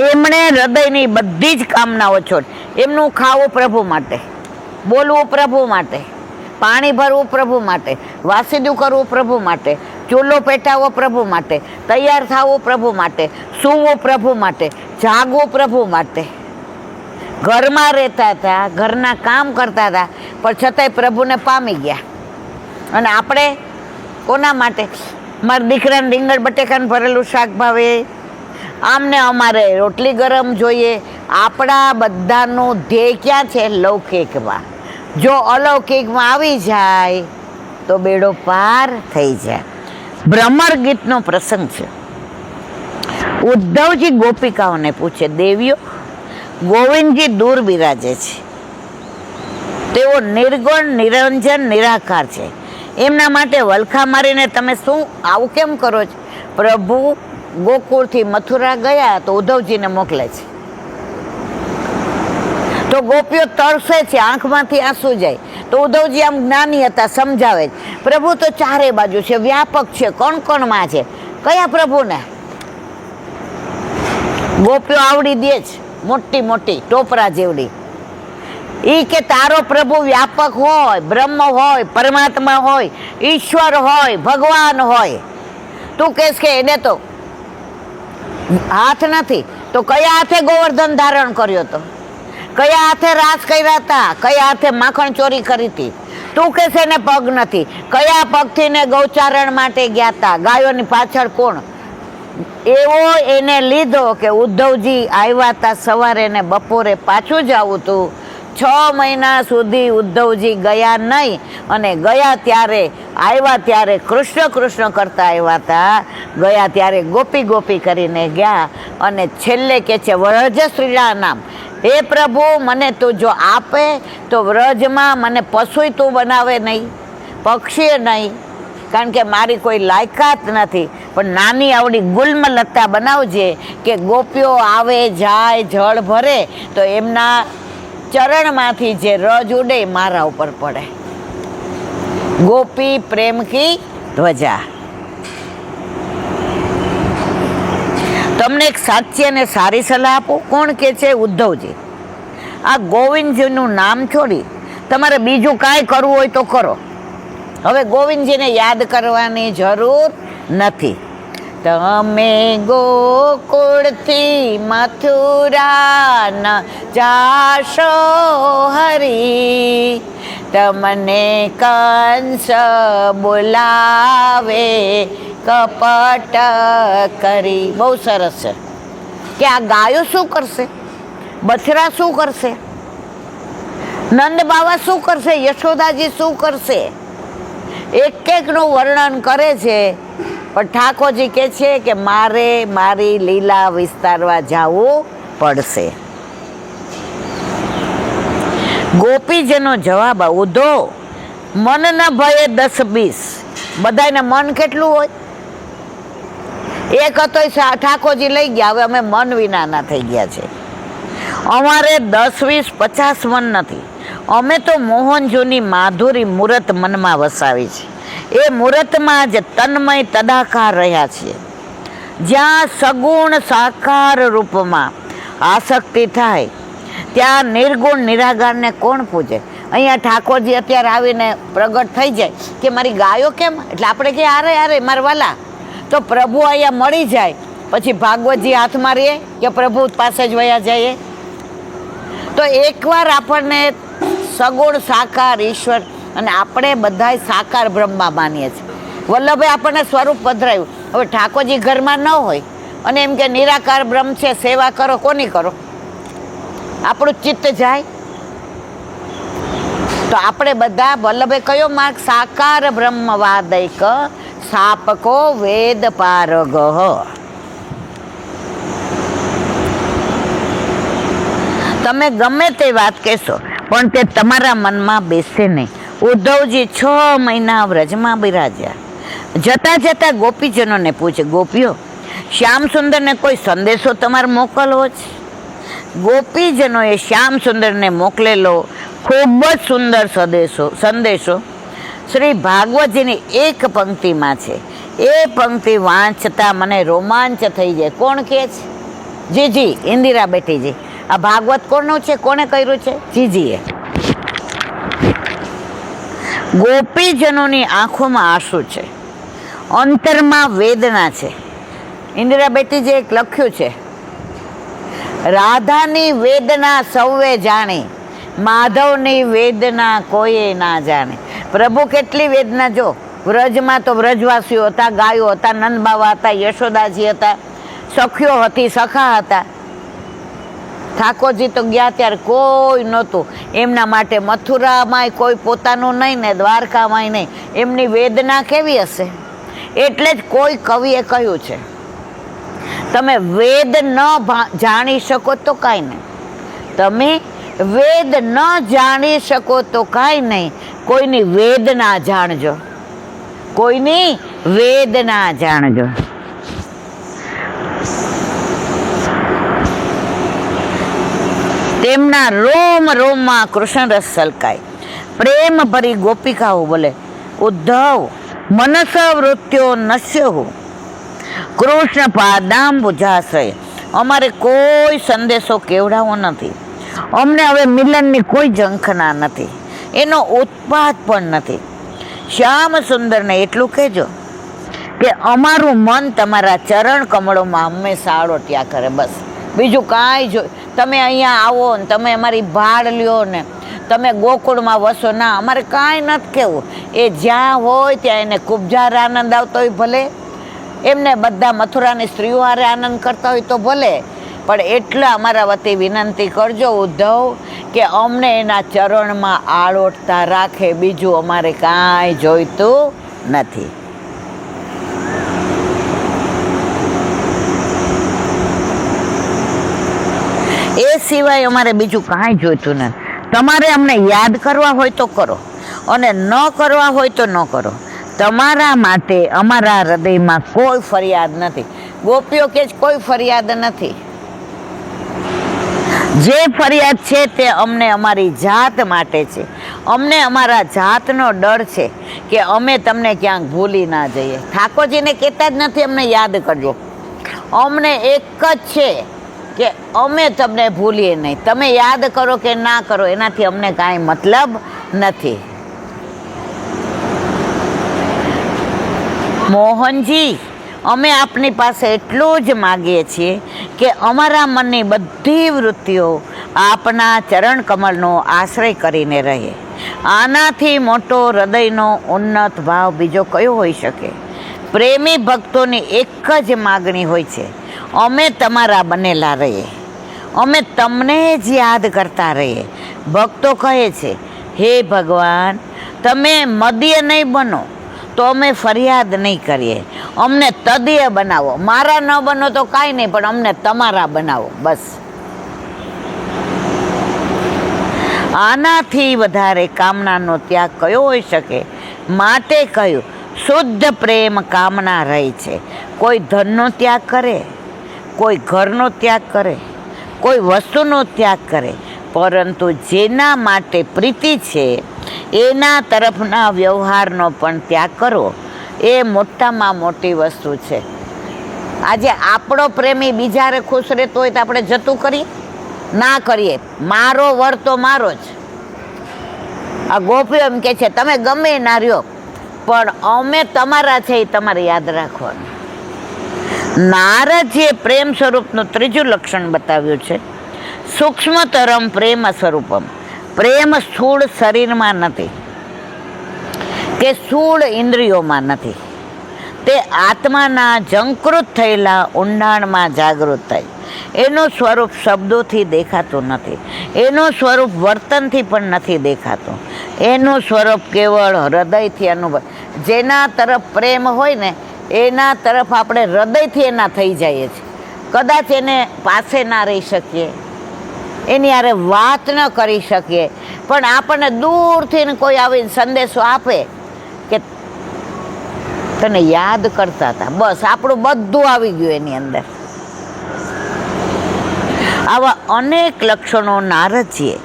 એમણે હૃદયની બધી જ કામનાઓ છોડ, એમનું ખાવું પ્રભુ માટે, બોલવું પ્રભુ માટે, પાણી ભરવું પ્રભુ માટે, વાસીદું કરવું પ્રભુ માટે, ચૂલો પેટાવો પ્રભુ માટે, તૈયાર થવું પ્રભુ માટે, સૂવું પ્રભુ માટે, જાગવું પ્રભુ માટે. ઘરમાં રહેતા હતા, ઘરના કામ કરતા હતા, પણ છતાંય પ્રભુને પામી ગયા. અને આપણે કોના માટે? મારા દીકરાને રીંગણ બટેકાને ભરેલું શાક ભાવે, આમને અમારે રોટલી ગરમ જોઈએ. આપણા બધાનું ધ્યેય ક્યાં છે? લૌકિકમાં. જો અલૌકિકમાં આવી જાય તો બેડો પાર થઈ જાય. ભ્રમર ગીતનો પ્રસંગ છે. ઉદ્ધવજી ગોપિકાઓને પૂછે, દેવીઓ, ગોવિંદજી દૂર બિરાજે છે, તેઓ નિર્ગુણ નિરંજન નિરાકાર છે, એમના માટે વલખા મારીને તમે શું આવું કેમ કરો છો? પ્રભુ ગોકુળથી મથુરા ગયા તો ઉદ્ધવજીને મોકલે છે, તો ગોપીઓ તરસે છે, આંખમાંથી આંસુ જાય. તો ઉદ્ધવજી આમ જ્ઞાની હતા, સમજાવે છે, પ્રભુ તો ચારે બાજુ છે, વ્યાપક છે, કોણ કોણમાં છે. કયા પ્રભુને? ગોપીઓ આવડી દે છે, મોટી મોટી ટોપરા જેવડી. ઈ કે તારો પ્રભુ વ્યાપક હોય, બ્રહ્મ હોય, પરમાત્મા હોય, ઈશ્વર હોય, ભગવાન હોય. તું કહેશ કે એને તો હાથ નથી, તો કયા હાથે ગોવર્ધન ધારણ કર્યો હતો? કયા હાથે રાસ કર્યા હતા? કયા હાથે માખણ ચોરી કરી હતી? તું કહેશે એને પગ નથી, કયા પગથી ને ગૌચારણ માટે ગયા હતા? ગાયોની પાછળ કોણ? એવો એને લીધો કે ઉદ્ધવજી આવ્યા હતા સવારે ને બપોરે પાછું જ આવું હતું. 6 મહિના સુધી ઉદ્ધવજી ગયા નહીં, અને ગયા ત્યારે આવ્યા ત્યારે કૃષ્ણ કૃષ્ણ કરતા આવ્યા હતા. ગયા ત્યારે ગોપી ગોપી કરીને ગયા, અને છેલ્લે કે છે વ્રજશ્રીના નામ, હે પ્રભુ મને તું જો આપે તો વ્રજમાં મને પશુય તું બનાવે નહીં, પક્ષી નહીં, કારણ કે મારી કોઈ લાયકાત નથી, પણ નાની આવડી ગુલમલતા બનાવજે કે ગોપીઓ આવે જાય જળ ભરે તો એમના ચરણમાંથી જે રજ ઉડે મારા ઉપર પડે. ગોપી પ્રેમ કી ધ્વજા. તમને એક સાચી અને સારી સલાહ આપું. કોણ કે છે? ઉદ્ધવજી. આ ગોવિંદજીનું નામ છોડી તમારે બીજું કાંઈ કરવું હોય તો કરો. હવે ગોવિંદજીને યાદ કરવાની જરૂર નથી. તમે ગોકુળથી મથુરા ન જાશો હરી, તમને કંસ બોલાવે કપટ કરી. બહુ સરસ છે કે આ ગાયો શું કરશે, બછડા શું કરશે, નંદ બાવા શું કરશે, યશોદાજી શું કરશે, એક એકનું વર્ણન કરે છે. પણ ઠાકોરજી કહે છે કે મારે મારી લીલા વિસ્તારવા જવું પડશે. ગોપીજીનો જવાબ, ઉધો મન ન ભયે 10-20. બધાને મન કેટલું હોય? એક હતો ઠાકોરજી લઈ ગયા, હવે અમે મન વિનાના થઈ ગયા છે. અમારે 10-20 50 મન નથી. અમે તો મોહનજોની માધુરી મૂરત મનમાં વસાવી છે. એ મૂરતમાં જ તન્મય તદાકાર રહ્યા છીએ. જ્યાં સગુણ સાકાર રૂપમાં આસક્તિ થાય ત્યાં નિર્ગુણ નિરાકારને કોણ પૂજે? અહીંયા ઠાકોરજી અત્યારે આવીને પ્રગટ થઈ જાય કે મારી ગાયો કેમ, એટલે આપણે કે આરે આરે મારા વાલા. તો પ્રભુ અહીંયા મળી જાય પછી ભાગવતજી હાથમાં રહીએ કે પ્રભુ પાસે જ વયા જઈએ? તો એકવાર આપણને સગુણ સાકાર ઈશ્વર, અને આપણે બધા સાકાર બ્રહ્મા માનીએ છીએ. વલ્લભે આપણને સ્વરૂપ પધરાયું. હવે ઠાકોરજી ઘરમાં ન હોય અને એમ કે નિરાકાર બ્રહ્મ છે, સેવા કરો, કોની કરો? આપણું ચિત્ત જાય. તો આપણે બધા, વલ્લભે કયો માર્ગ? સાકાર બ્રહ્મવાદૈક સ્થાપકો વેદ પારગ. તમે ગમે તે વાત કહેશો પણ તે તમારા મનમાં બેસે નહીં. ઉદ્ધવજી 6 મહિના વ્રજમાં બિરાજ્યા. જતા જતા ગોપીજનોને પૂછે, ગોપીઓ, શ્યામ સુંદરને કોઈ સંદેશો તમારે મોકલવો છે? ગોપીજનોએ શ્યામ સુંદરને મોકલેલો ખૂબ જ સુંદર સંદેશો શ્રી ભાગવતજીની એક પંક્તિમાં છે. એ પંક્તિ વાંચતા મને રોમાંચ થઈ જાય. કોણ કહે છે? જીજી ઇન્દિરા બેટીજી. આ ભાગવત કોનું છે, કોને કર્યું છે? જીજીએ. ગોપીજનોની આંખોમાં આંસુ છે, અંતરમાં વેદના છે. ઇન્દિરા બેટીજીએ એક લખ્યું છે, રાધાની વેદના સૌએ જાણી, માધવની વેદના કોઈએ ના જાણે. પ્રભુ કેટલી વેદના, જો વ્રજમાં તો વ્રજવાસીઓ હતા, ગાયો હતા, નંદબાવા હતા, યશોદાજી હતા, સખીઓ હતી, સખા હતા. ઠાકોરજી તો ગયા ત્યારે કોઈ નહોતું એમના માટે. મથુરામાંય કોઈ પોતાનું નહીં ને દ્વારકામાંય નહીં. એમની વેદના કેવી હશે? એટલે જ કોઈ કવિએ કહ્યું છે, તમે વેદ ન જાણી શકો તો કાંઈ નહીં. તમે વેદ ન જાણી શકો તો કાંઈ નહીં, કોઈની વેદના જાણજો, કોઈની વેદના જાણજો. તેમના રોમ રોમમાં કૃષ્ણ રસ છલકાય. પ્રેમ ભરી ગોપિકાઓ બોલે, ઉદ્ધવ મનસ વૃત્યો નશ્ય કૃષ્ણ પાદાંબુજાશ્રય. અમારે કોઈ સંદેશો કેવડાવો નથી, અમને હવે મિલનની કોઈ ઝંખના નથી, એનો ઉત્પાદ પણ નથી. શ્યામ સુંદરને એટલું કહેજો કે અમારું મન તમારા ચરણ કમળોમાં હંમેશા આળોટ્યા કરે. બસ બીજું કાંઈ જો તમે અહીંયા આવો ને તમે અમારી ભાડ લ્યો ને તમે ગોકુળમાં વસો, ના, અમારે કાંઈ નથી કહેવું. એ જ્યાં હોય ત્યાં એને ખૂબ જાર આનંદ આવતો હોય ભલે, એમને બધા મથુરાની સ્ત્રીઓ હારે આનંદ કરતા હોય તો ભલે, પણ એટલા અમારા વતી વિનંતી કરજો ઉદ્ધવ કે અમને એના ચરણમાં આળોટતા રાખે, બીજું અમારે કાંઈ જોઈતું નથી. એ સિવાય અમારે બીજું કાંઈ જોઈતું નથી. તમારે અમને યાદ કરવા હોય તો કરો અને ન કરવા હોય તો ન કરો. તમારા માટે અમારા હૃદયમાં કોઈ ફરિયાદ નથી. ગોપીઓ કે કોઈ ફરિયાદ નથી. જે ફરિયાદ છે તે અમને અમારી જાત માટે છે. અમને અમારા જાતનો ડર છે કે અમે તમને ક્યાંક ભૂલી ના જઈએ. ઠાકોરજીને કહેતા જ નથી અમને યાદ કરજો. અમને એક જ છે કે અમે તમને ભૂલીએ નહીં. તમે યાદ કરો કે ના કરો એનાથી અમને કાંઈ મતલબ નથી. મોહનજી, અમે આપની પાસે એટલું જ માગીએ છીએ કે અમારા મનની બધી વૃત્તિઓ આપના ચરણ કમળનો આશ્રય કરીને રહે. આનાથી મોટો હૃદયનો ઉન્નત ભાવ બીજો કયો હોઈ શકે? પ્રેમી ભક્તોની એક જ માગણી હોય છે, અમે તમારા બનેલા રહીએ, અમે તમને જ યાદ કરતા રહીએ. ભક્તો કહે છે, હે ભગવાન, તમે મદીય નહીં બનો તો અમે ફરિયાદ નહીં કરીએ, અમને તદીય બનાવો. મારા ન બનો તો કાંઈ નહીં, પણ અમને તમારા બનાવો, બસ. આનાથી વધારે કામનાનો ત્યાગ કયો હોઈ શકે? માટે કહ્યું, શુદ્ધ પ્રેમ કામના રહી છે. કોઈ ધનનો ત્યાગ કરે, કોઈ ઘરનો ત્યાગ કરે, કોઈ વસ્તુનો ત્યાગ કરે, પરંતુ જેના માટે પ્રીતિ છે એના તરફના વ્યવહારનો પણ ત્યાગ કરો. એ મોટામાં મોટી વસ્તુ છે. આજે આપણો પ્રેમી બીજારે ખુશ રહેતો હોય તો આપણે જતું કરીએ? ના કરીએ. મારો વર તો મારો જ. આ ગોપીઓ એમ કે છે તમે ગમે ના રહ્યો, પણ અમે તમારા છે એ તમારે યાદ રાખવાનું. નારદજીએ પ્રેમ સ્વરૂપનું ત્રીજું લક્ષણ બતાવ્યું છે, સૂક્ષ્મતરમ પ્રેમ સ્વરૂપમ. પ્રેમ સ્થૂળ શરીરમાં નથી કે સ્થૂળ ઇન્દ્રિયોમાં નથી, તે આત્માના ઝંકૃત થયેલા ઊંડાણમાં જાગૃત થાય. એનું સ્વરૂપ શબ્દોથી દેખાતું નથી, એનું સ્વરૂપ વર્તનથી પણ નથી દેખાતું, એનું સ્વરૂપ કેવળ હૃદયથી અનુભવ. જેના તરફ પ્રેમ હોય ને એના તરફ આપણે હૃદયથી એના થઈ જઈએ છીએ. કદાચ એને પાસે ના રહી શકીએ, એની હારે વાત ન કરી શકીએ, પણ આપણને દૂરથી કોઈ આવીને સંદેશો આપે કે તને યાદ કરતા હતા, બસ આપણું બધું આવી ગયું એની અંદર. આવા અનેક લક્ષણો નારદજીએ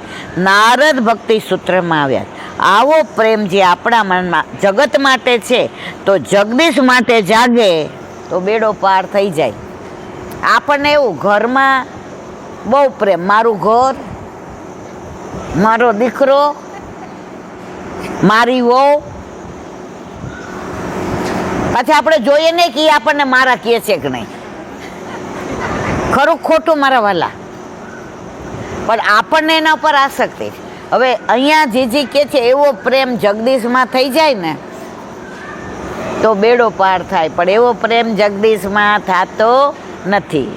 નારદ ભક્તિ સૂત્રમાં આવ્યા. આવો પ્રેમ જે આપણા મનમાં જગત માટે છે તો જગદીશ માટે જાગે તો બેડો પાર થઈ જાય. આપણને એવું ઘરમાં બહુ પ્રેમ, મારું ઘર, મારો દીકરો, મારી વહુ. પછી આપણે જોઈએ નહીં કે આપણને મારા કહે છે કે નહીં, ખરું ખોટું મારા વાલા, પણ આપણને એના પર આસક્તિ. હવે અહીંયા જીજી કે છે એવો પ્રેમ જગદીશમાં થઈ જાય ને તો બેડો પાર થાય, પણ એવો પ્રેમ જગદીશમાં થતો નથી.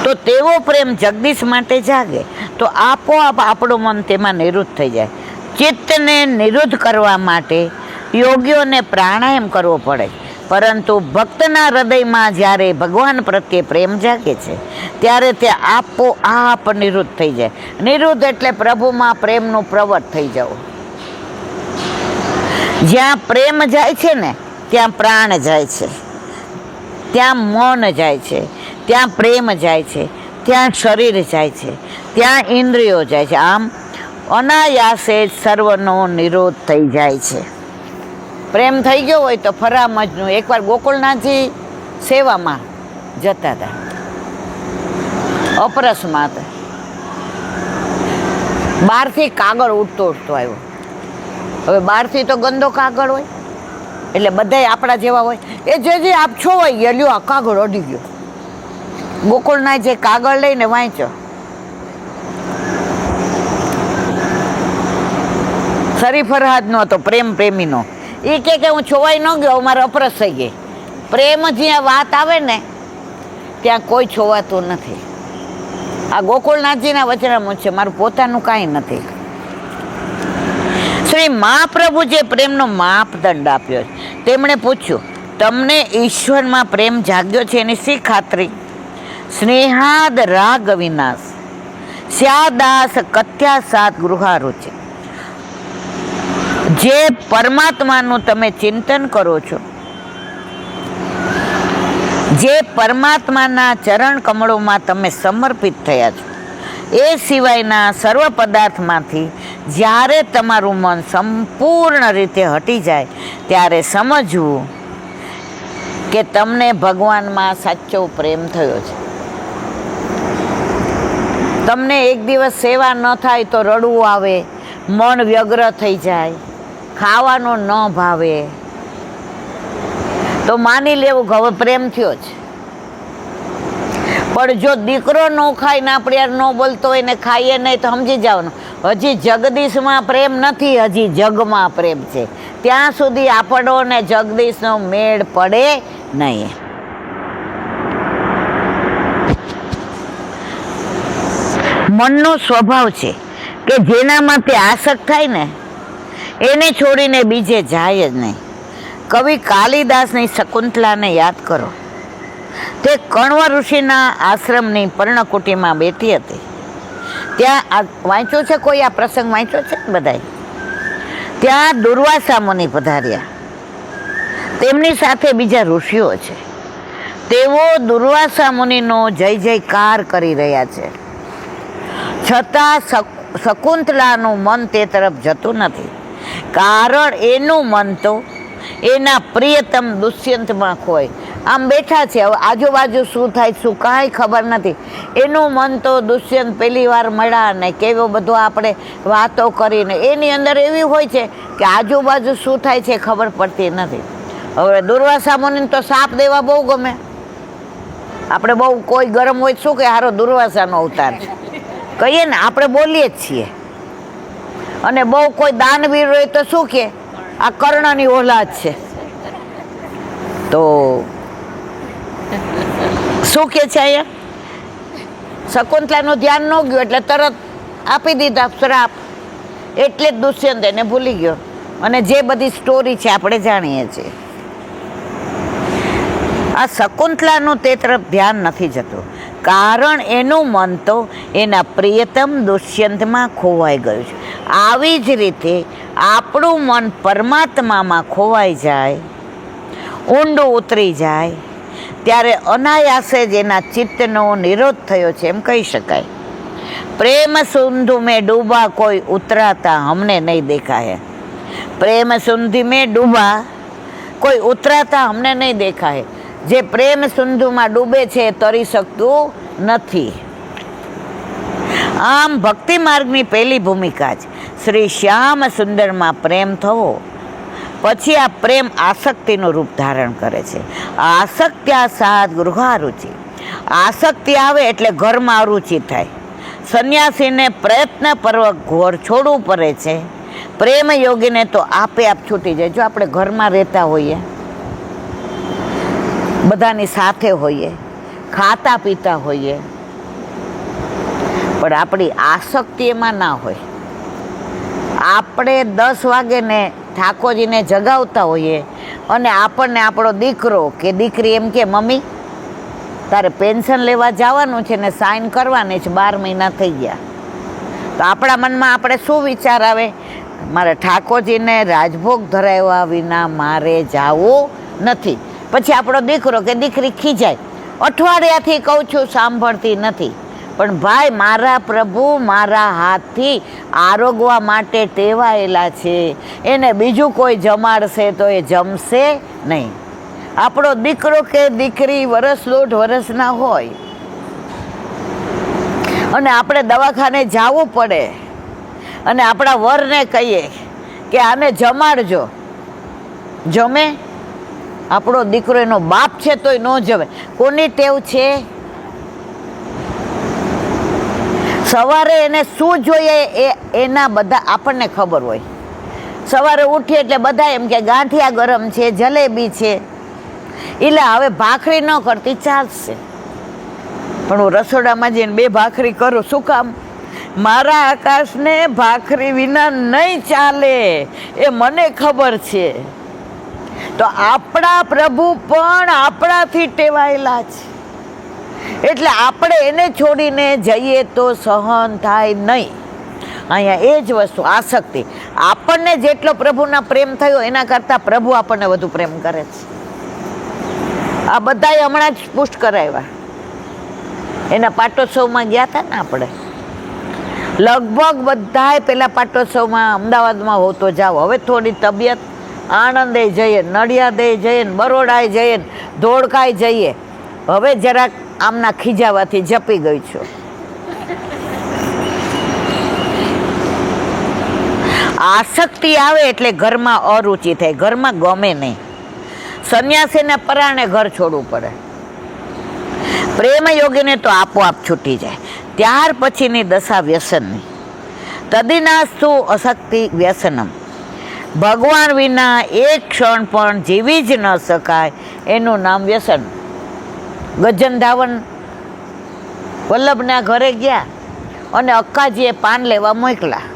તો તેવો પ્રેમ જગદીશ માટે જાગે તો આપોઆપ આપણું મન તેમાં નિરુદ્ધ થઈ જાય. ચિત્તને નિરુદ્ધ કરવા માટે યોગીઓને પ્રાણાયામ કરવો પડે, પરંતુ ભક્તના હૃદયમાં જ્યારે ભગવાન પ્રત્યે પ્રેમ જાગે છે ત્યારે તે આપોઆપ નિરુદ્ધ થઈ જાય. નિરુદ્ધ એટલે પ્રભુમાં પ્રેમનું પ્રવટ થઈ જવું. જ્યાં પ્રેમ જાય છે ને ત્યાં પ્રાણ જાય છે, ત્યાં મન જાય છે, ત્યાં પ્રેમ જાય છે, ત્યાં શરીર જાય છે, ત્યાં ઇન્દ્રિયો જાય છે. આમ અનાયાસે જ સર્વનો નિરોધ થઈ જાય છે. પ્રેમ થઈ ગયો હોય તો ફરામજનું. એકવાર ગોકુળનાથજી સેવામાં જતા હતા, અપરસમાં હતા, બહારથી કાગળ ઉડતો ઉડતો આવ્યો. હવે બહારથી તો ગંદો કાગળ હોય એટલે બધાય આપણા જેવા હોય, એ જે આપ છોવાઈ ગયા, લ્યો આ કાગળ અડી ગયો. ગોકુળનાથ જે કાગળ લઈને વાંચ્યો, શરી ફરહાદનો હતો, પ્રેમ પ્રેમીનો. એ કે હું છોવાઈ ન ગયો, મારે અપરસ થઈ ગઈ. પ્રેમ જ્યાં વાત આવે ને ત્યાં કોઈ છોવાતું નથી. આ ગોકુળનાથજીના વચનામૃત છે, મારું પોતાનું કાંઈ નથી. શ્રી મહાપ્રભુ જે પ્રેમનો માપદંડ આપ્યો તેમણે પૂછ્યું, તમને ઈશ્વરમાં પ્રેમ જાગ્યો છે એની શી ખાતરી? સ્નેહાદ રાગ વિનાશ સ્યાદાસ કથ્યા સાત ગૃહારુચિ. જે પરમાત્માનું તમે ચિંતન કરો છો, જે પરમાત્માના ચરણ કમળોમાં તમે સમર્પિત થયા છો, એ સિવાયના સર્વ પદાર્થમાંથી જ્યારે તમારું મન સંપૂર્ણ રીતે હટી જાય ત્યારે સમજવું કે તમને ભગવાનમાં સાચો પ્રેમ થયો છે. તમને એક દિવસ સેવા ન થાય તો રડવું આવે, મન વ્યગ્ર થઈ જાય, ખાવાનું ન ભાવે, તો માની લેવું કે હવે પ્રેમ થયો છે. પણ જો દીકરો ન ખાય ને આપણે યાર ન બોલતો હોય ને ખાઈએ નહીં તો સમજી જવાનું હજી જગદીશમાં પ્રેમ નથી, હજી જગમાં પ્રેમ છે. ત્યાં સુધી આપણો ને જગદીશનો મેળ પડે નહીં. મનનો સ્વભાવ છે કે જેનામાં તે આસક્ત થાય ને એને છોડીને બીજે જાય જ નહીં. કવિ કાલિદાસની શકુંતલાને યાદ કરો. તે કણવ ઋષિના આશ્રમની પર્ણકુટીમાં બેઠી હતી. ત્યાં વાંચ્યો છે કોઈ? આ પ્રસંગ વાંચ્યો છે બધાય? ત્યાં દુર્વાસા મુનિ પધાર્યા, તેમની સાથે બીજા ઋષિઓ છે. તેઓ દુર્વાસા મુનિનો જય જયકાર કરી રહ્યા છે, છતાં શકુંતલાનું મન તે તરફ જતું નથી. કારણ એનું મન તો એના પ્રિયતમ દુષ્યંતમાં ખોય. આમ બેઠા છે, હવે આજુબાજુ શું થાય શું કાંઈ ખબર નથી. એનું મન તો દુષ્યંત પહેલી વાર મળ્યા ને કેવો બધો આપણે વાતો કરીને એની અંદર એવી હોય છે કે આજુબાજુ શું થાય છે ખબર પડતી નથી. હવે દુર્વાસા મુનિને તો સાપ દેવા બહુ ગમે. આપણે બહુ કોઈ ગરમ હોય શું કે હારો દુર્વાસાનો અવતાર છે કહીએ ને, આપણે બોલીએ જ છીએ. અને બહુ કોઈ દાનવીર હોય તો શું કે આ કર્ણની ઓલાદ છે. તો શું કે છે અહીંયા? શકુંતલાનું ધ્યાન ન ગયું એટલે તરત આપી દીધા શ્રાપ. એટલે જ દુષ્યંત એને ભૂલી ગયો. અને જે બધી સ્ટોરી છે આપણે જાણીએ છીએ. આ શકુંતલાનું તે તરફ ધ્યાન નથી જતું, કારણ એનું મન તો એના પ્રિયતમ દુષ્યંતમાં ખોવાઈ ગયું છે. આવી જ રીતે આપણું મન પરમાત્મામાં ખોવાઈ જાય, ઊંડું ઉતરી જાય ત્યારે અનાયાસે જ એના ચિત્તનો નિરોધ થયો છે એમ કહી શકાય. પ્રેમ સિંધુ મેં ડૂબા કોઈ ઉતરાતા હમને નહીં દેખા હે. પ્રેમ સિંધુ મેં ડૂબા કોઈ ઉતરાતા અમને નહીં દેખાય. જે પ્રેમ સિંધુમાં ડૂબે છે એ તરી શકતું નથી. આમ ભક્તિ માર્ગની પહેલી ભૂમિકા જ શ્રી શ્યામ સુંદરમાં પ્રેમ થવો. પછી આ પ્રેમ આસક્તિનું રૂપ ધારણ કરે છે. આસક્ત્યા સાત ગૃહારુચિ. આસક્તિ આવે એટલે ઘરમાં અરુચિ થાય. સંન્યાસીને પ્રયત્નપૂર્વક ઘોર છોડવું પડે છે. પ્રેમ યોગીને તો આપે આપ છૂટી જાય. જો આપણે ઘરમાં રહેતા હોઈએ, બધાની સાથે હોઈએ, ખાતા પીતા હોઈએ, પણ આપણી આસક્તિ એમાં ના હોય. આપણે 10 વાગે ને ઠાકોરજીને જગાવતા હોઈએ અને આપણને આપણો દીકરો કે દીકરી એમ કે મમ્મી તારે પેન્શન લેવા જવાનું છે ને સાઇન કરવાની છે, 12 મહિના થઈ ગયા. તો આપણા મનમાં આપણે શું વિચાર આવે? મારે ઠાકોરજીને રાજભોગ ધરાવ્યા વિના મારે જાવું નથી. પછી આપણો દીકરો કે દીકરી ખીજાય, અઠવાડિયાથી કહું છું સાંભળતી નથી. પણ ભાઈ, મારા પ્રભુ મારા હાથથી આરોગવા માટે ટેવાયેલા છે. એને બીજું કોઈ જમાડશે તો એ જમશે નહીં. આપણો દીકરો કે દીકરી 1.5 વર્ષના હોય અને આપણે દવાખાને જવું પડે અને આપણા વરને કહીએ કે આને જમાડજો, જમે? આપણો દીકરો એનો બાપ છે તોય ન જમે. કોની ટેવ છે? સવારે એને શું જોઈએ એના બધા આપણને ખબર હોય. સવારે ઉઠીએ એટલે બધા એમ કે ગાંઠિયા ગરમ છે, જલેબી છે, એટલે હવે ભાખરી ન કરતી ચાલશે. પણ હું રસોડામાં જઈને 2 ભાખરી કરું. શું કામ? મારા આકાશને ભાખરી વિના નહીં ચાલે, એ મને ખબર છે. તો આપણા પ્રભુ પણ આપણાથી ટેવાયેલા છે. એટલે આપણે એને છોડીને જઈએ તો સહન થાય નહીં. અહીંયા એ જ વસ્તુ આસક્તિ. આપણને જેટલો પ્રભુના પ્રેમ થયો એના કરતાં પ્રભુ આપણને વધુ પ્રેમ કરે છે. આ બધાએ હમણાં જ પુષ્ટ કરાવ્યા. એના પાટોત્સવમાં ગયા હતા ને આપણે, લગભગ બધાએ પેલા પાટોત્સવમાં અમદાવાદમાં હોતો જાઓ. હવે થોડી તબિયત, આણંદે જઈએ, નડિયાદે જઈએ, બરોડાએ જઈએ, ધોળકાએ જઈએ. હવે જરાક આમના ખીજાવાથી જપી ગઈ છું. આસક્તિ આવે એટલે ઘરમાં અરુચિ થાય, ઘરમાં ગમે નહીં. સંન્યાસીને પરાણે ઘર છોડવું પડે. પ્રેમ યોગીને તો આપોઆપ છૂટી જાય. ત્યાર પછીની દશા વ્યસનની. તદિનાસ્તુ અશક્તિ વ્યસનમ. ભગવાન વિના એક ક્ષણ પણ જીવી જ ન શકાય, એનું નામ વ્યસન. ગજનધાવન વલ્લભના ઘરે ગયા અને અક્કાજીએ પાન લેવા મોકલા.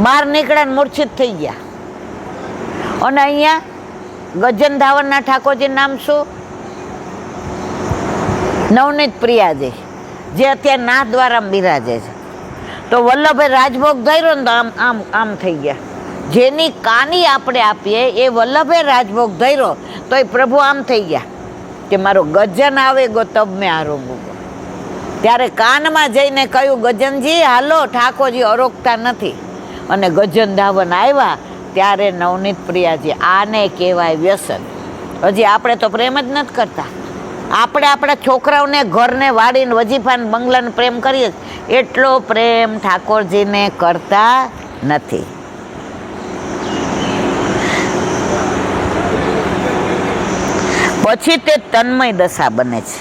બહાર નીકળ્યા ને મૂર્છિત થઈ ગયા. અને અહીંયા ગજનધાવનના ઠાકોરજી નામ શું? નવનીત પ્રિયાજી, જે અત્યારે નાથ દ્વારા બિરાજે છે. તો વલ્લભે રાજભોગ ધર્યો ને તો આમ આમ આમ થઈ ગયા. જેની કાની આપણે આપીએ એ વલ્લભે રાજભોગ ધર્યો તો એ પ્રભુ આમ થઈ ગયા કે મારો ગજન આવે ગો તબ મેં આરોગું. ત્યારે કાનમાં જઈને કહ્યું, ગજનજી હાલો, ઠાકોરજી અરોગતા નથી. અને ગજન ધાવન આવ્યા ત્યારે નવનીત પ્રિયાજી, આને કહેવાય વ્યસન. હજી આપણે તો પ્રેમ જ નથી કરતા. આપણે આપણા છોકરાઓને ઘરને વાળીને વજીફાને બંગલાને પ્રેમ કરીએ, એટલો પ્રેમ ઠાકોરજીને કરતા નથી. પછી તે તન્મય દશા બને છે.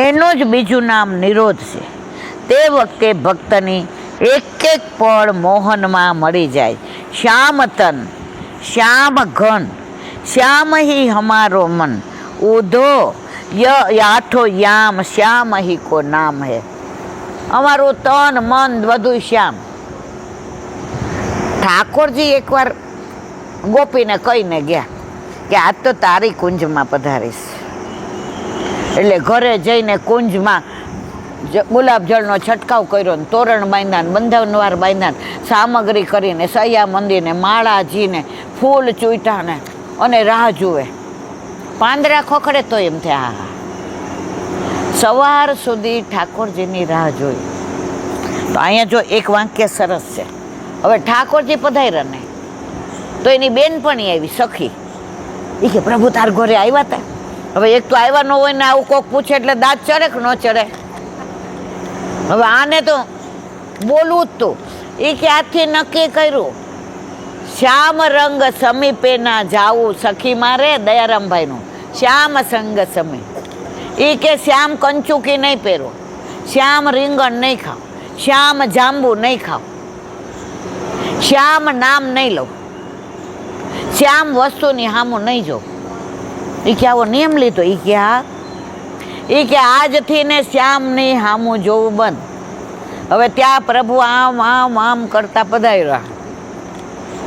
એનું જ બીજું નામ નિરોધ છે. તે વખતે ભક્તની એક એક પળ મોહનમાં મળી જાય. શ્યામ તન, શ્યામ ઘન, શ્યામ હી હમારો મન, ઉધો યાઠો યામ, શ્યામ હી કો નામ હે. અમારું તન મન બધું શ્યામ. ઠાકોરજી એકવાર ગોપીને કહીને ગયા કે આજ તો તારી કુંજમાં પધારીશ. એટલે ઘરે જઈને કુંજમાં ગુલાબ જળનો છંટકાવ કર્યો ને તોરણ બાંધ્યા ને બંધનવાર બાંધ્યા ને સામગ્રી કરીને સૈયા મંદિરને માળાજીને ફૂલ ચૂંટાને અને રાહ જુએ. પાંદડા ખોખડે તો એમ થયા હા સવાર સુધી ઠાકોરજીની રાહ જોઈ. તો અહીંયા જો એક વાક્ય સરસ છે. હવે ઠાકોરજી પધાર્યા ને તો એની બેનપણી આવી સખી એ કે પ્રભુ તાર ઘરે આવ્યા હતા. હવે એક તો આવ્યા ન હોય ને આવું કોક પૂછે એટલે દાંત ચડે કે ન ચડે. હવે આને તો બોલવું જ તું. એ કે આથી નક્કી કર્યું શ્યામ રંગ સમીપે ના જાવું સખી મારે દયારામભાઈનું શ્યામ સંગ સમી. એ કે શ્યામ કંચુકી નહીં પહેરો, શ્યામ રીંગણ નહીં ખાવ, શ્યામ જાંબુ નહીં ખાવ, શ્યામ નામ નહીં લઉં, શ્યામ વસ્તુની હામું નહીં જો. એ કે આવો નિયમ લીધો? એ કે હા. એ કે આજથી ને શ્યામની હામું જોવું બંધ. હવે ત્યાં પ્રભુ આમ આમ આમ કરતા પધાર્યા.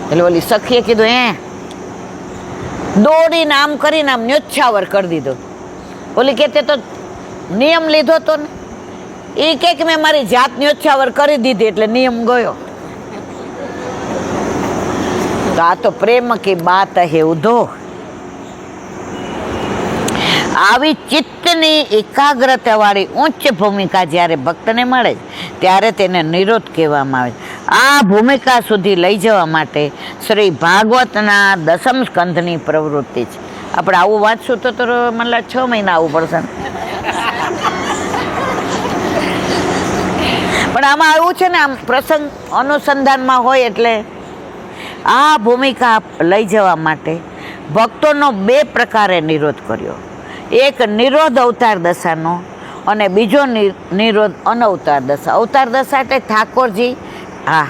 એટલે ઓલી સખીએ કીધું દોડીને આમ કરીને આમ ન્યોછાવર કરી દીધો. ઓલી કે તે તો નિયમ લીધો તો ને. એ કે મેં મારી જાત ન્યોછાવર કરી દીધી એટલે નિયમ ગયો. તો આ તો પ્રેમ કી બાત હે ઉધો. આવી ચિત્તની એકાગ્રતા વાળી ઉચ્ચ ભૂમિકા જ્યારે ભક્તને મળે ત્યારે તેને નિરોધ કહેવામાં આવે. આ ભૂમિકા સુધી લઈ જવા માટે શ્રી ભાગવતના 10મ સ્કંધની પ્રવૃત્તિ છે. આપણે આવું વાંચશું તો મને 6 મહિના આવવું પડશે. પણ આમાં એવું છે ને, આમ પ્રસંગ અનુસંધાનમાં હોય એટલે આ ભૂમિકા લઈ જવા માટે ભક્તોનો 2 પ્રકારે નિરોધ કર્યો. એક નિરોધ અવતાર દશાનો અને બીજો નિરોધ અનવતાર દશા. અવતાર દશા એટલે ઠાકોરજી, હા,